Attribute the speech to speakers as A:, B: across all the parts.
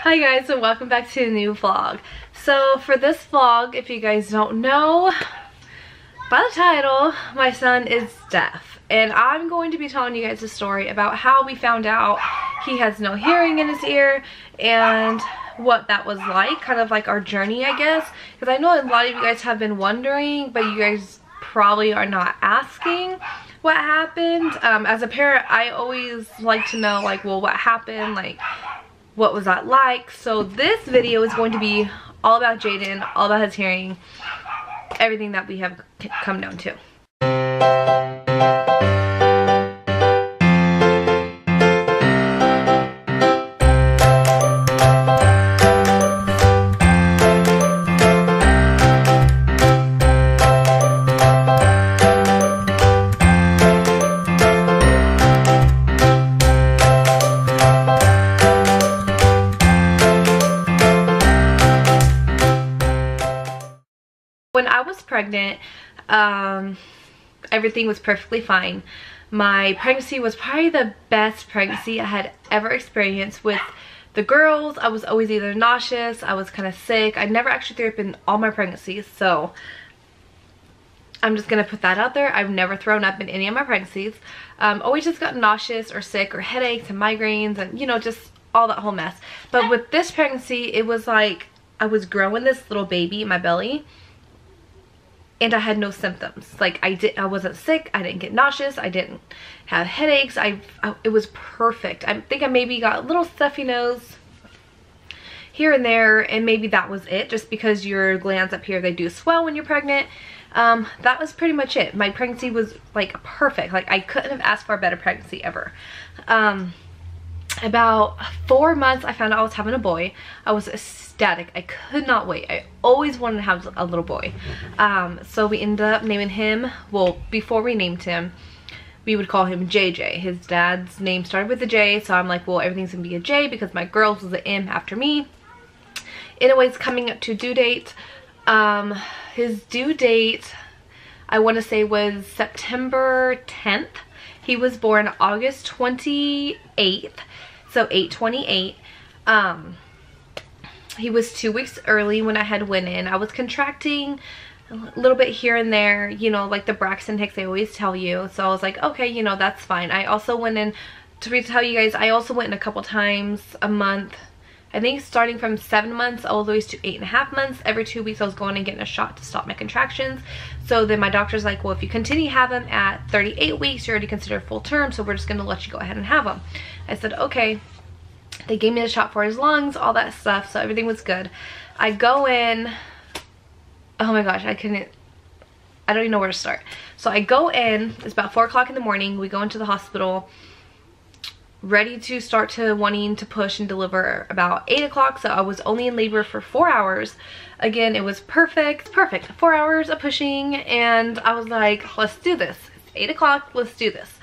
A: Hi guys, and welcome back to a new vlog. So for this vlog, if you guys don't know by the title, my son is deaf, and I'm going to be telling you guys a story about how we found out he has no hearing in his ear and what that was like, kind of like our journey, I guess, because I know a lot of you guys have been wondering, but you guys probably are not asking what happened. As a parent, I always like to know, like, well, what happened, like what was that like. So this video is going to be all about Jaden, all about his hearing, everything that we have come down to. When I was pregnant, everything was perfectly fine. My pregnancy was probably the best pregnancy I had ever experienced. With the girls, I was always either nauseous, I was kind of sick. I never actually threw up in all my pregnancies, so I'm just gonna put that out there. I've never thrown up in any of my pregnancies. Always just got nauseous or sick or headaches and migraines and, you know, just all that whole mess. But with this pregnancy, it was like I was growing this little baby in my belly, and I had no symptoms. Like I wasn't sick, I didn't get nauseous, I didn't have headaches. It was perfect. I think I maybe got a little stuffy nose here and there, and maybe that was it, just because your glands up here, they do swell when you're pregnant. That was pretty much it. My pregnancy was like perfect. Like I couldn't have asked for a better pregnancy ever. About 4 months, I found out I was having a boy. I was ecstatic. I could not wait. I always wanted to have a little boy. So we ended up naming him, well, before we named him, we would call him JJ. His dad's name started with a J, so I'm like, well, everything's gonna be a J because my girls was an M after me. Anyways, coming up to due date. His due date, I want to say, was September 10th. He was born August 28th. So 8/28. He was 2 weeks early when I had went in. I was contracting a little bit here and there, you know, like the Braxton Hicks, they always tell you. So I was like, okay, you know, that's fine. I also went in, to tell you guys, I also went in a couple times a month. I think starting from 7 months all the way to 8.5 months. Every 2 weeks I was going and getting a shot to stop my contractions. So then my doctor's like, well, if you continue to have them at 38 weeks, you're already considered full term, so we're just gonna let you go ahead and have them. I said, okay. They gave me the shot for his lungs, all that stuff, so everything was good. I go in, oh my gosh, I don't even know where to start. So I go in, it's about 4 o'clock in the morning, we go into the hospital, ready to start to wanting to push and deliver about 8 o'clock, so I was only in labor for 4 hours. Again, it was perfect, 4 hours of pushing, and I was like, let's do this. It's 8 o'clock, let's do this.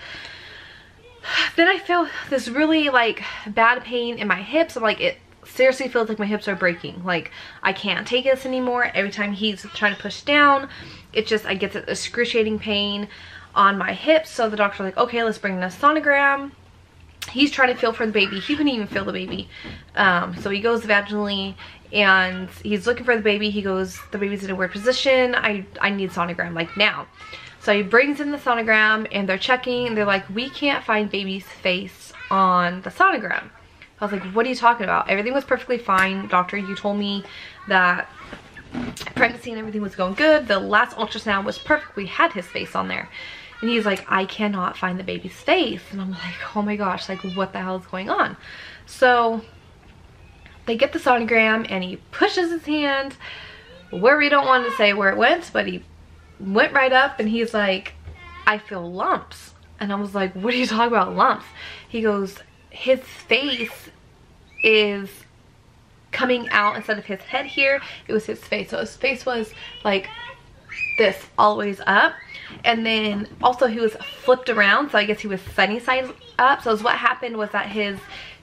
A: Then I feel this really like bad pain in my hips. I'm like, it seriously feels like my hips are breaking. Like I can't take this anymore. Every time he's trying to push down, it just, I get this excruciating pain on my hips. So the doctor's like, okay, let's bring in a sonogram. He's trying to feel for the baby. He couldn't even feel the baby. So he goes vaginally and he's looking for the baby. He goes, the baby's in a weird position. I need sonogram, like now. So he brings in the sonogram and they're checking and they're like, we can't find baby's face on the sonogram. I was like, what are you talking about? Everything was perfectly fine. Doctor, you told me that pregnancy and everything was going good. The last ultrasound was perfect. We had his face on there. And he's like, I cannot find the baby's face. And I'm like, oh my gosh, like what the hell is going on? So they get the sonogram and he pushes his hand where we don't want to say where it went, but he went right up and he's like, I feel lumps. And I was like, what are you talking about, lumps? He goes, his face is coming out instead of his head here. It was his face. So his face was like this, always up. And then also he was flipped around, so I guess he was sunny side up. So what happened was that his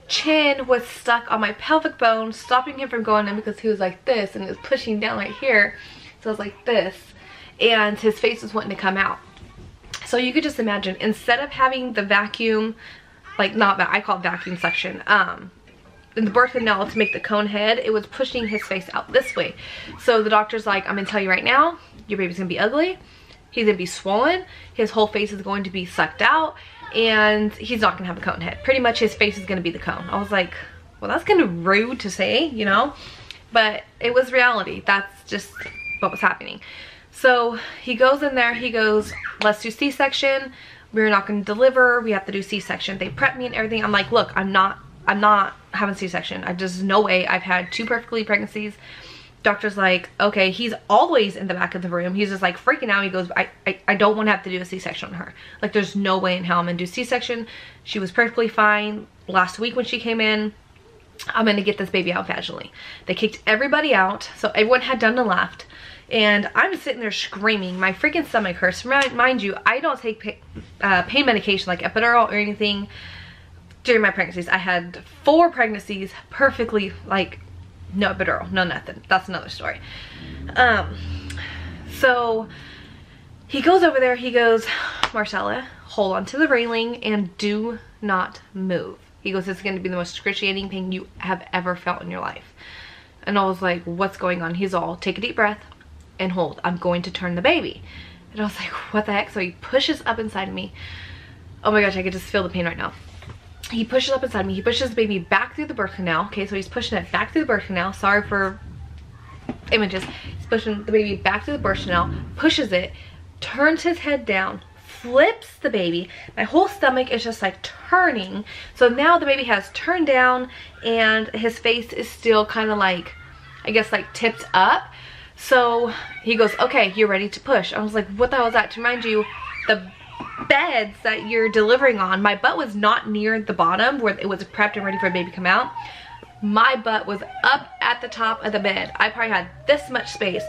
A: chin was stuck on my pelvic bone, stopping him from going in, because he was like this and it was pushing down right here. So I was like this, and his face was wanting to come out. So you could just imagine, instead of having the vacuum, like not that I call it vacuum suction, in the birth canal to make the cone head, it was pushing his face out this way. So the doctor's like, I'm gonna tell you right now, your baby's gonna be ugly. He's gonna be swollen. His whole face is going to be sucked out, and he's not gonna have a cone head. Pretty much his face is gonna be the cone. I was like, well, that's kind of rude to say, you know, but it was reality. That's just what was happening. So he goes in there, he goes, let's do C-section. We're not gonna deliver, we have to do C-section. They prep me and everything. I'm like, look, I'm not having C-section. There's no way. I've had 2 perfectly pregnancies. Doctor's like, okay. He's always in the back of the room. He's just like freaking out. He goes, I don't want to have to do a C-section on her. Like, there's no way in hell I'm gonna do C-section. She was perfectly fine last week when she came in. I'm gonna get this baby out vaginally. They kicked everybody out, so everyone had done and left. And I'm sitting there screaming. My freaking stomach hurts. Mind you, I don't take pain medication like epidural or anything during my pregnancies. I had 4 pregnancies perfectly, like, no epidural, no nothing. That's another story. So he goes over there, he goes, Marcella, hold on to the railing and do not move. He goes, it's going to be the most excruciating pain you have ever felt in your life. And I was like, what's going on? He's all, take a deep breath and hold. I'm going to turn the baby. And I was like, what the heck? So he pushes up inside of me. Oh my gosh, I could just feel the pain right now. He pushes up inside me. He pushes the baby back through the birth canal. Okay, so he's pushing it back through the birth canal. Sorry for images. He's pushing the baby back through the birth canal, pushes it, turns his head down, flips the baby. My whole stomach is just like turning. So now the baby has turned down and his face is still kind of like, I guess, like tipped up. So he goes, okay, you're ready to push. I was like, what the hell is that? To remind you, the beds that you're delivering on, my butt was not near the bottom where it was prepped and ready for a baby to come out. My butt was up at the top of the bed. I probably had this much space.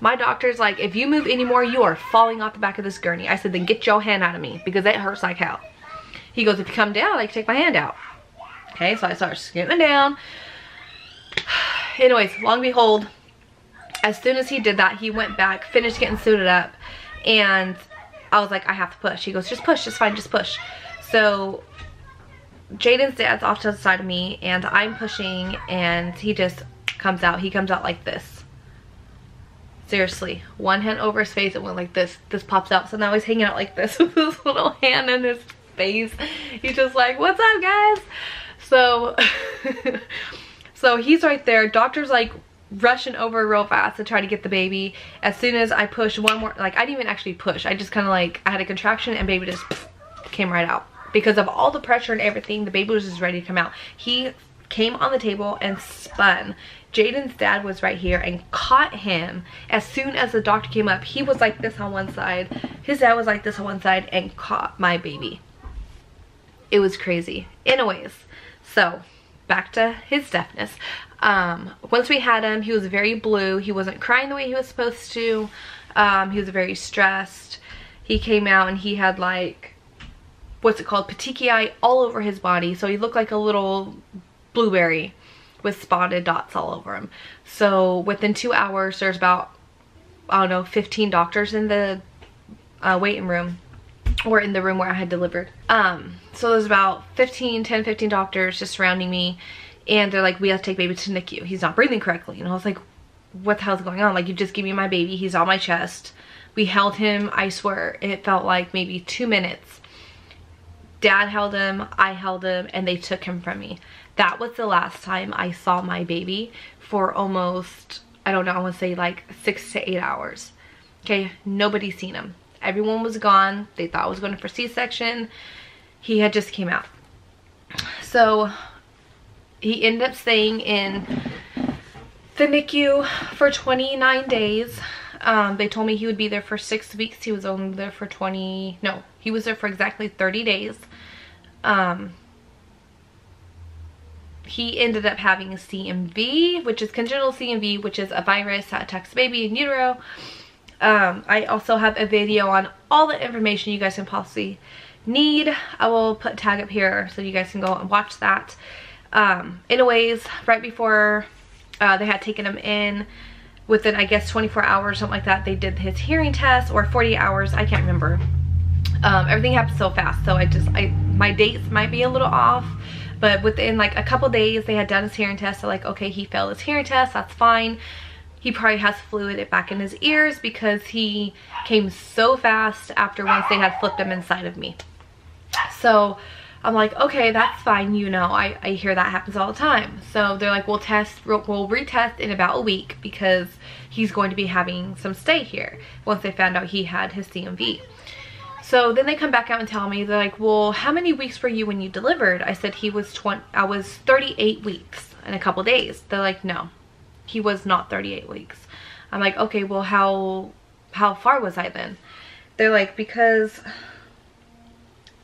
A: My doctor's like, if you move anymore, you are falling off the back of this gurney. I said, then get your hand out of me because it hurts like hell. He goes, if you come down, I can take my hand out. Okay, so I start scooting down. Anyways, long and behold, as soon as he did that, he went back, finished getting suited up, and I was like, I have to push. He goes, just push, just fine, just push. So Jaden's dad's off to the side of me, and I'm pushing, and he just comes out. He comes out like this. Seriously, one hand over his face, it went like this. This pops out, so now he's hanging out like this with his little hand in his face. He's just like, what's up, guys? So, so he's right there. Doctor's like rushing over real fast to try to get the baby. As soon as I push one more, like I didn't even actually push. I just kind of like, I had a contraction and baby just came right out. Because of all the pressure and everything, the baby was just ready to come out. He came on the table and spun. Jaden's dad was right here and caught him. As soon as the doctor came up, he was like this on one side. His dad was like this on one side and caught my baby. It was crazy. Anyways, so back to his deafness. Once we had him, he was very blue. He wasn't crying the way he was supposed to. He was very stressed. He came out and he had like, what's it called, petechiae all over his body. So he looked like a little blueberry with spotted dots all over him. So within 2 hours, there's about, I don't know, 15 doctors in the waiting room, or in the room where I had delivered. So there's about 10, 15 doctors just surrounding me, and they're like, we have to take baby to NICU. He's not breathing correctly. And I was like, what the hell's going on? Like, you just gave me my baby. He's on my chest. We held him, I swear, it felt like maybe 2 minutes. Dad held him, I held him, and they took him from me. That was the last time I saw my baby for almost, I don't know, I want to say like 6 to 8 hours. Okay, nobody's seen him. Everyone was gone. They thought I was going for C-section. He had just came out. So he ended up staying in the NICU for 29 days. They told me he would be there for 6 weeks. He was only there for he was there for exactly 30 days. He ended up having a CMV, which is congenital CMV, which is a virus that attacks the baby in utero. I also have a video on all the information you guys can possibly need. I will put a tag up here so you guys can go and watch that. Anyways, right before they had taken him in, within I guess 24 hours, something like that, they did his hearing test, or 48 hours, I can't remember. Everything happened so fast, so my dates might be a little off. But within like a couple days, they had done his hearing test. They're like, okay, he failed his hearing test, that's fine. He probably has fluid back in his ears because he came so fast after once they had flipped him inside of me. So I'm like, okay, that's fine. You know, I hear that happens all the time. So they're like, we'll retest in about a week because he's going to be having some stay here once they found out he had his CMV. So then they come back out and tell me, they're like, well, how many weeks were you when you delivered? I said I was 38 weeks in a couple days. They're like, no, he was not 38 weeks. I'm like, okay, well, how far was I then? They're like, because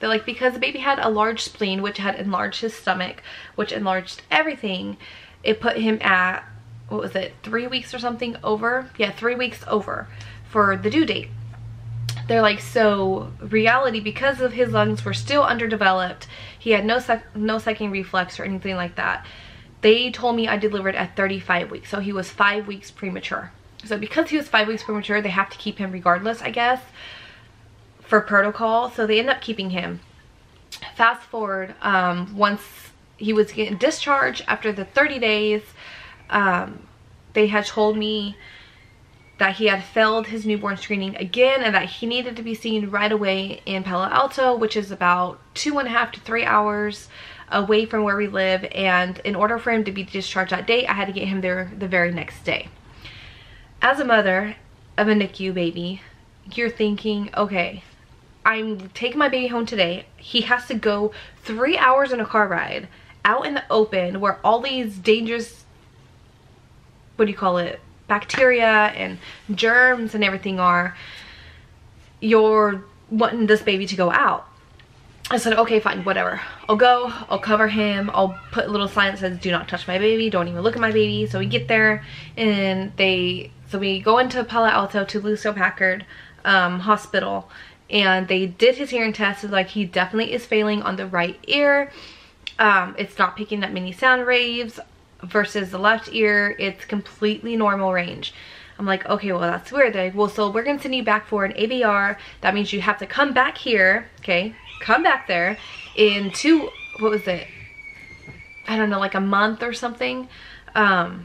A: the baby had a large spleen, which had enlarged his stomach, which enlarged everything. It put him at, what was it, 3 weeks or something over? Yeah, 3 weeks over for the due date. They're like, so reality, because of his lungs were still underdeveloped, he had no sucking reflex or anything like that. They told me I delivered at 35 weeks, so he was 5 weeks premature. So because he was 5 weeks premature, they have to keep him regardless, I guess, for protocol. So they end up keeping him. Fast forward, once he was getting discharged after the 30 days, they had told me that he had failed his newborn screening again and that he needed to be seen right away in Palo Alto, which is about 2.5 to 3 hours away from where we live. And in order for him to be discharged that day, I had to get him there the very next day. As a mother of a NICU baby, you're thinking, okay, I'm taking my baby home today. He has to go 3 hours in a car ride out in the open where all these dangerous, what do you call it, bacteria and germs and everything are. You're wanting this baby to go out. I said, okay, fine, whatever. I'll go, I'll cover him, I'll put a little sign that says, do not touch my baby, don't even look at my baby. So we get there and so we go into Palo Alto to Lucille Packard Hospital, and they did his hearing test. It's like, he definitely is failing on the right ear. It's not picking up many sound waves versus the left ear. It's completely normal range. I'm like, okay, well, that's weird. They're like, well, so we're gonna send you back for an ABR. That means you have to come back here, okay? Come back there in what was it? I don't know, like a month or something, to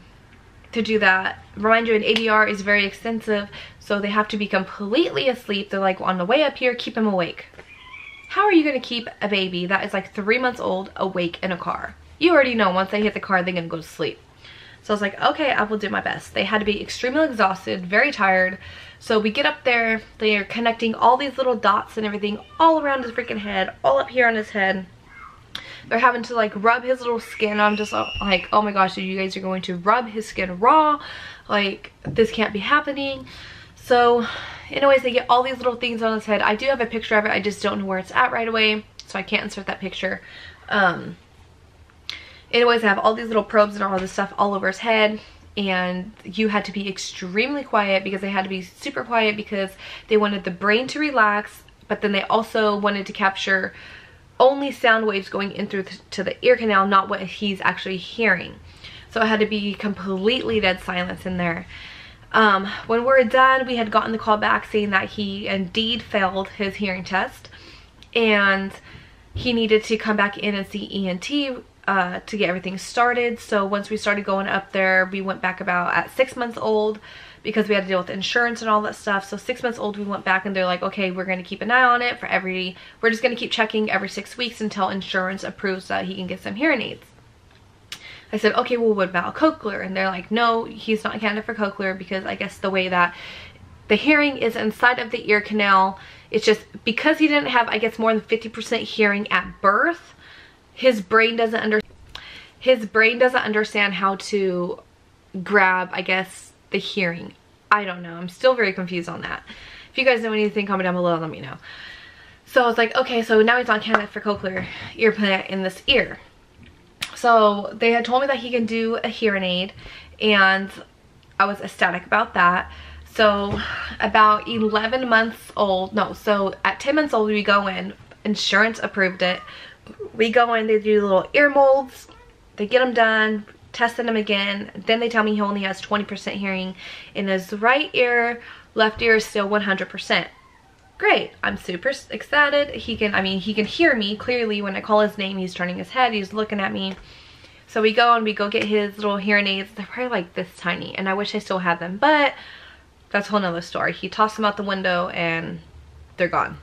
A: do that. Remind you, an ABR is very extensive, so they have to be completely asleep. They're like, on the way up here, keep him awake. How are you gonna keep a baby that is like 3 months old awake in a car? You already know once they hit the car, they're gonna go to sleep. So I was like, okay, I will do my best. They had to be extremely exhausted, very tired. So we get up there, they are connecting all these little dots and everything all around his freaking head, all up here on his head. They're having to like rub his little skin. I'm just like, oh my gosh, you guys are going to rub his skin raw? Like, this can't be happening. So anyways, they get all these little things on his head. I do have a picture of it, I just don't know where it's at right away, so I can't insert that picture. Anyways, I have all these little probes and all this stuff all over his head, and you had to be extremely quiet because they had to be super quiet because they wanted the brain to relax, but then they also wanted to capture only sound waves going in through to the ear canal, not what he's actually hearing. So it had to be completely dead silence in there. When we're done, we had gotten the call back saying that he indeed failed his hearing test and he needed to come back in and see ENT to get everything started. So once we started going up there, we went back about at 6 months old because we had to deal with insurance and all that stuff. So 6 months old, we went back and they're like, okay, we're going to keep an eye on it we're just going to keep checking every 6 weeks until insurance approves that he can get some hearing aids. I said, okay, well, what about cochlear? And they're like, no, he's not a candidate for cochlear because I guess the way that the hearing is inside of the ear canal, it's just because he didn't have, I guess, more than 50% hearing at birth, his brain doesn't understand how to grab, I guess, the hearing. I don't know. I'm still very confused on that. If you guys know anything, comment down below and let me know. So I was like, okay, so now he's on candidate for cochlear ear implant in this ear. So they had told me that he can do a hearing aid, and I was ecstatic about that. So about 11 months old, no, so at 10 months old, we go in, insurance approved it. We go in, they do little ear molds, they get them done, testing him again. Then they tell me he only has 20% hearing in his right ear, left ear is still 100%. Great, I'm super excited. He can hear me clearly. When I call his name, he's turning his head, he's looking at me. So we go get his little hearing aids. They're probably like this tiny, and I wish I still had them, but that's a whole nother story. He tossed them out the window and they're gone.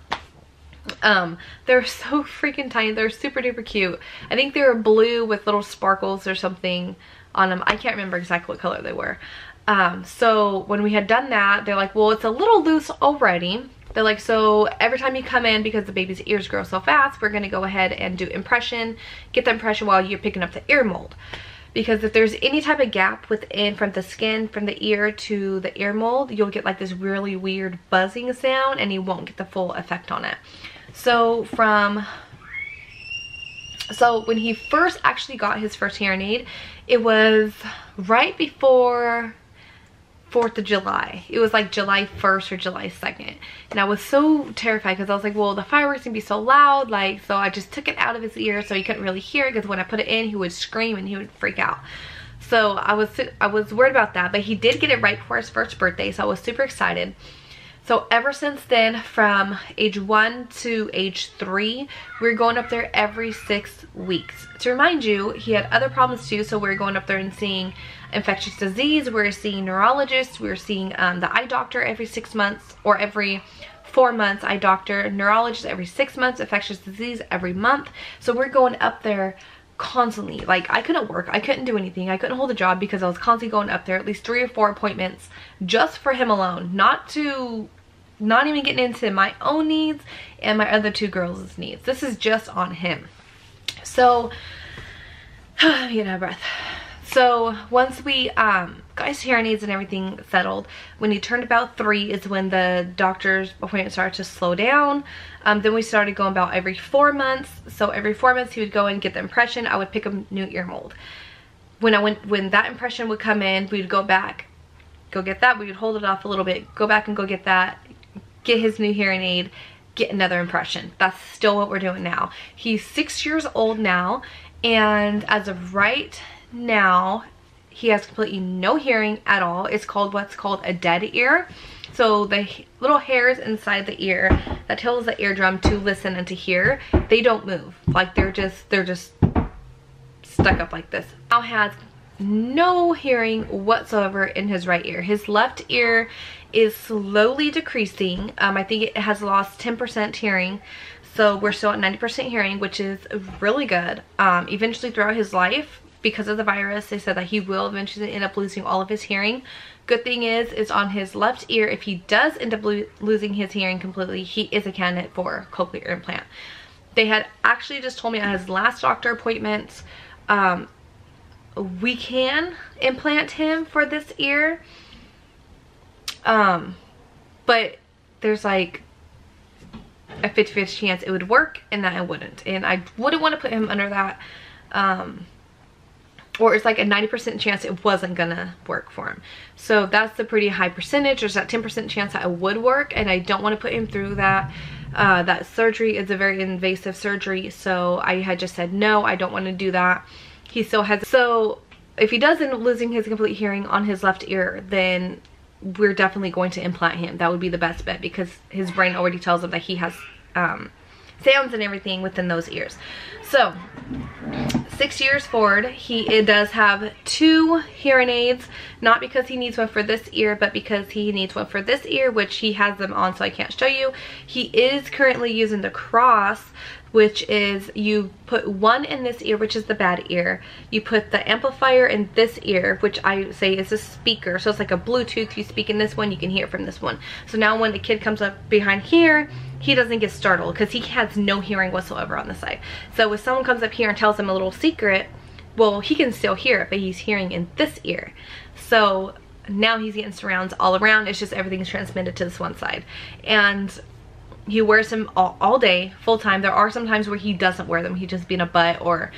A: They're so freaking tiny. They're super duper cute. I think they were blue with little sparkles or something on them. I can't remember exactly what color they were. So when we had done that, they're like, well, it's a little loose already. They're like, so every time you come in, because the baby's ears grow so fast, we're going to go ahead and do impression, get the impression while you're picking up the ear mold. Because if there's any type of gap from the skin, from the ear to the ear mold, you'll get like this really weird buzzing sound and you won't get the full effect on it. So when he first actually got his first hearing aid, it was right before 4th of July. It was like July 1st or July 2nd. And I was so terrified because I was like, well, the fireworks can be so loud. Like, so I just took it out of his ear so he couldn't really hear it, because when I put it in, he would scream and he would freak out. So I was worried about that, but he did get it right before his first birthday, so I was super excited. So ever since then, from age 1 to age 3, we're going up there every 6 weeks. To remind you, he had other problems too, so we're going up there and seeing infectious disease, we're seeing neurologists, we're seeing the eye doctor every 6 months, or every 4 months, eye doctor, neurologist every 6 months, infectious disease every month. So we're going up there constantly. Like, I couldn't work, I couldn't do anything, I couldn't hold a job because I was constantly going up there, at least 3 or 4 appointments just for him alone, not even getting into my own needs and my other 2 girls' needs. This is just on him. So get out of breath. So once we got his hearing aids and everything settled, when he turned about 3 is when the doctor's appointment started to slow down. Then we started going about every 4 months. So every 4 months he would go and get the impression. I would pick a new ear mold. When that impression would come in, we would go back, go get that. We would hold it off a little bit, go back and go get that, get his new hearing aid, get another impression. That's still what we're doing now. He's 6 years old now, and as of right now, he has completely no hearing at all. It's called what's called a dead ear. So the little hairs inside the ear that tells the eardrum to listen and to hear, they don't move. Like, they're just stuck up like this. Now has no hearing whatsoever in his right ear. His left ear is slowly decreasing. I think it has lost 10% hearing. So we're still at 90% hearing, which is really good. Eventually throughout his life, because of the virus, they said that he will eventually end up losing all of his hearing. Good thing is on his left ear, if he does end up losing his hearing completely, he is a candidate for cochlear implant. They had actually just told me at his last doctor appointment, we can implant him for this ear, but there's like a 50-50 chance it would work and that it wouldn't, and I wouldn't want to put him under that, or it's like a 90% chance it wasn't gonna work for him. So that's a pretty high percentage. There's that 10% chance that it would work, and I don't want to put him through that. That surgery is a very invasive surgery, so I had just said no, I don't want to do that. He still has, so if he does end up losing his complete hearing on his left ear, then we're definitely going to implant him. That would be the best bet, because his brain already tells him that he has sounds and everything within those ears. So 6 years forward, he does have 2 hearing aids, not because he needs one for this ear, but because he needs one for this ear, which he has them on, so I can't show you. He is currently using the cross, which is you put one in this ear, which is the bad ear. You put the amplifier in this ear, which I say is a speaker. So it's like a Bluetooth. You speak in this one, you can hear from this one. So now when the kid comes up behind here, he doesn't get startled because he has no hearing whatsoever on the side. So if someone comes up here and tells him a little secret, well, he can still hear it, but he's hearing in this ear. So now he's getting surrounds all around. It's just everything's transmitted to this one side. And he wears them all day, full time. There are some times where he doesn't wear them. He just being a butt, or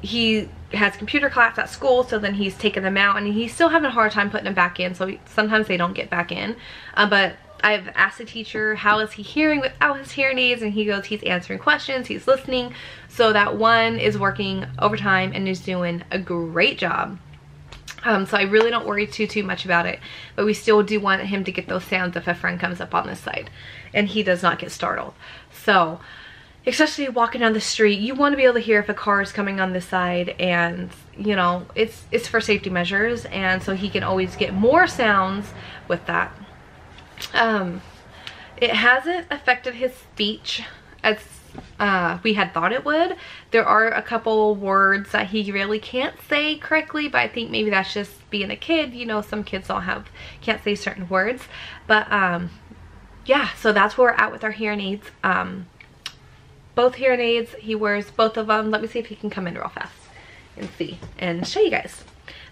A: he has computer class at school, so then he's taking them out, and he's still having a hard time putting them back in. So sometimes they don't get back in. But I've asked the teacher, how is he hearing without his hearing aids? And he goes, he's answering questions, he's listening. So that one is working overtime and is doing a great job. So I really don't worry too much about it, but we still do want him to get those sounds if a friend comes up on this side and he does not get startled. So especially walking down the street, you want to be able to hear if a car is coming on this side, and you know, it's for safety measures, and so he can always get more sounds with that. It hasn't affected his speech as we had thought it would. There are a couple words that he really can't say correctly, but I think maybe that's just being a kid. You know, some kids can't say certain words. But yeah, so that's where we're at with our hearing aids. Both hearing aids, he wears both of them. Let me see if he can come in real fast and see and show you guys.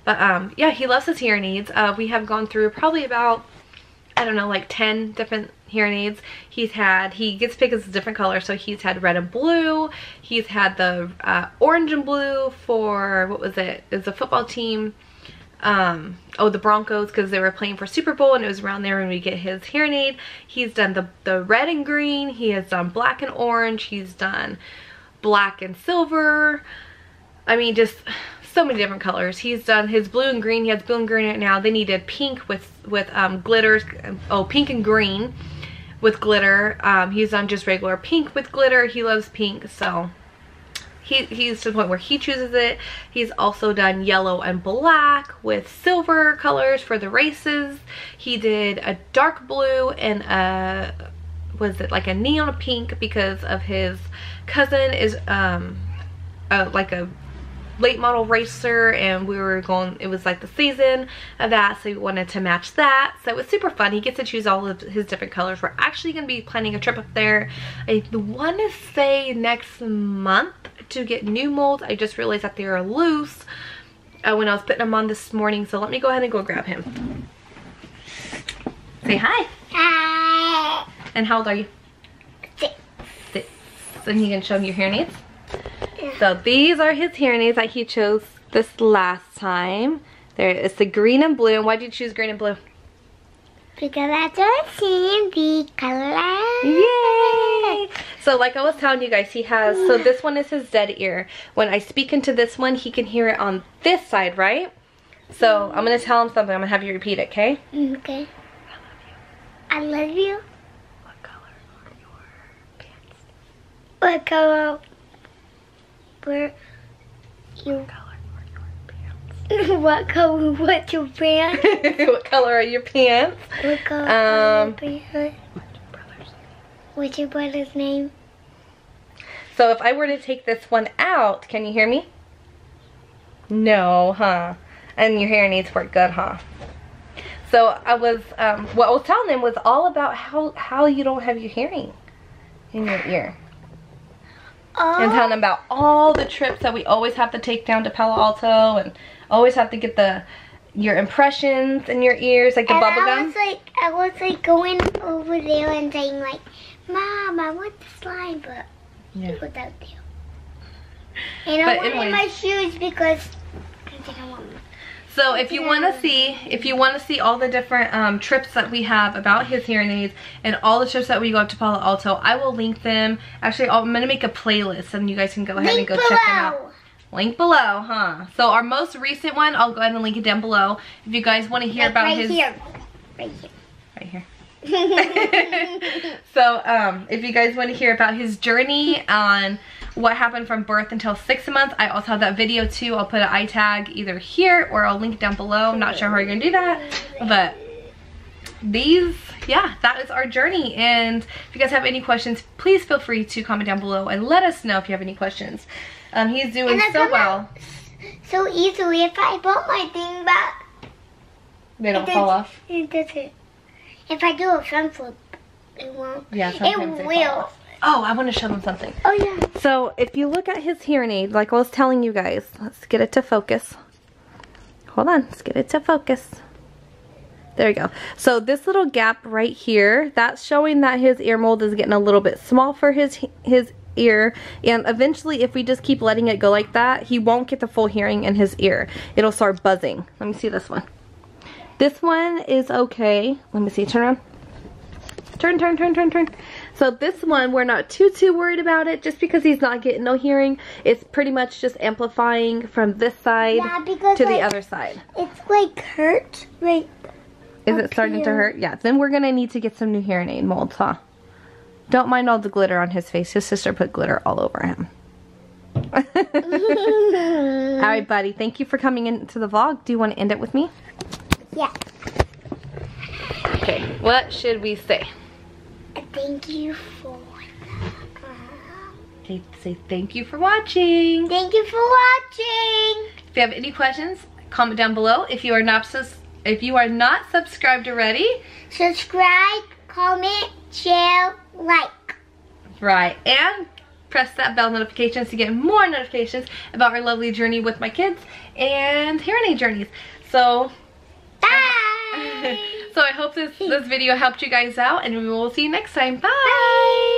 A: But yeah, he loves his hearing aids. We have gone through probably about, I don't know, like 10 different hearing aids. He gets picked as a different color, so he's had red and blue. He's had the orange and blue for, what was it? It was a football team. Oh, the Broncos, because they were playing for Super Bowl, and it was around there when we get his hearing aid. He's done the red and green. He has done black and orange. He's done black and silver. I mean, just so many different colors. He's done his blue and green. He has blue and green right now. Then he did pink with glitters. Oh, pink and green with glitter. He's done just regular pink with glitter. He loves pink, so he's to the point where he chooses it. He's also done yellow and black with silver colors for the races. He did a dark blue and was it like a neon pink, because of his cousin is like a late model racer, and we were going, it was like the season of that, so we wanted to match that. So it was super fun. He gets to choose all of his different colors. We're actually going to be planning a trip up there, I want to say next month, to get new molds. I just realized that they are loose when I was putting them on this morning, so let me go ahead and go grab him. Say hi.
B: Hi.
A: And how old are you?
B: 6.
A: 6. And you can show me your hearing aids? So these are his hearing aids that he chose this last time. There is the green and blue. And why did you choose green and blue?
B: Because that's what I've seen the color.
A: Yay! So like I was telling you guys, he has, so this one is his dead ear. When I speak into this one, he can hear it on this side, right? So I'm going to tell him something. I'm going to have you repeat it, okay?
B: Okay. I love you.
A: What color are your pants?
B: What color were you?
A: What color are your pants?
B: What color? What's your pants?
A: What color are your pants?
B: What color are your pants?
A: What's your brother's name?
B: What's your brother's name?
A: So if I were to take this one out, can you hear me? No, huh? And your hearing aids work good, huh? So I was, what I was telling them was all about how you don't have your hearing in your ear.
B: Oh.
A: And telling them about all the trips that we always have to take down to Palo Alto, and always have to get your impressions in your ears, like the bubble gum.
B: I was like going over there and saying like, Mom, I want the slime, but it was out there. And I wanted my shoes because I didn't want them.
A: So if you want to see all the different trips that we have about his hearing aids and all the trips that we go up to Palo Alto, I will link them. Actually, I'm going to make a playlist and you guys can go ahead and go check them out. Link below, huh? So our most recent one, I'll go ahead and link it down below. If you guys want to hear about his...
B: Right here.
A: Right here. So if you guys want to hear about his journey on what happened from birth until 6 months, I also have that video too. I'll put an eye tag either here or I'll link it down below. I'm not sure how you're gonna do that, but these, yeah, that is our journey. And if you guys have any questions, please feel free to comment down below and let us know if you have any questions. He's doing so well.
B: So easily. If I put my thing back,
A: they don't fall off.
B: It doesn't. If I do a front flip, it won't.
A: Yeah,
B: sometimes it will.
A: Oh, I want to show them something.
B: Oh yeah.
A: So if you look at his hearing aid, like I was telling you guys, let's get it to focus. Hold on, let's get it to focus. There we go. So this little gap right here, that's showing that his ear mold is getting a little bit small for his ear, and eventually if we just keep letting it go like that, he won't get the full hearing in his ear. It'll start buzzing. Let me see this one. This one is okay. Let me see, turn around. Turn. So this one, we're not too worried about it just because he's not getting no hearing. It's pretty much just amplifying from this side to the other side.
B: It's like hurt right.
A: Is it starting to hurt? Yeah, then we're gonna need to get some new hearing aid molds, huh? Don't mind all the glitter on his face. His sister put glitter all over him. Alright, buddy, thank you for coming into the vlog. Do you want to end it with me?
B: Yeah.
A: Okay, what should we say?
B: Thank you for
A: say thank you for watching.
B: Thank you for watching.
A: If you have any questions, comment down below. If you are not subscribed already,
B: subscribe, comment, share, like.
A: Right, and press that bell notifications to get more notifications about our lovely journey with my kids and hearing aid journeys. So
B: bye.
A: So I hope this video helped you guys out, and we will see you next time. Bye.
B: Bye.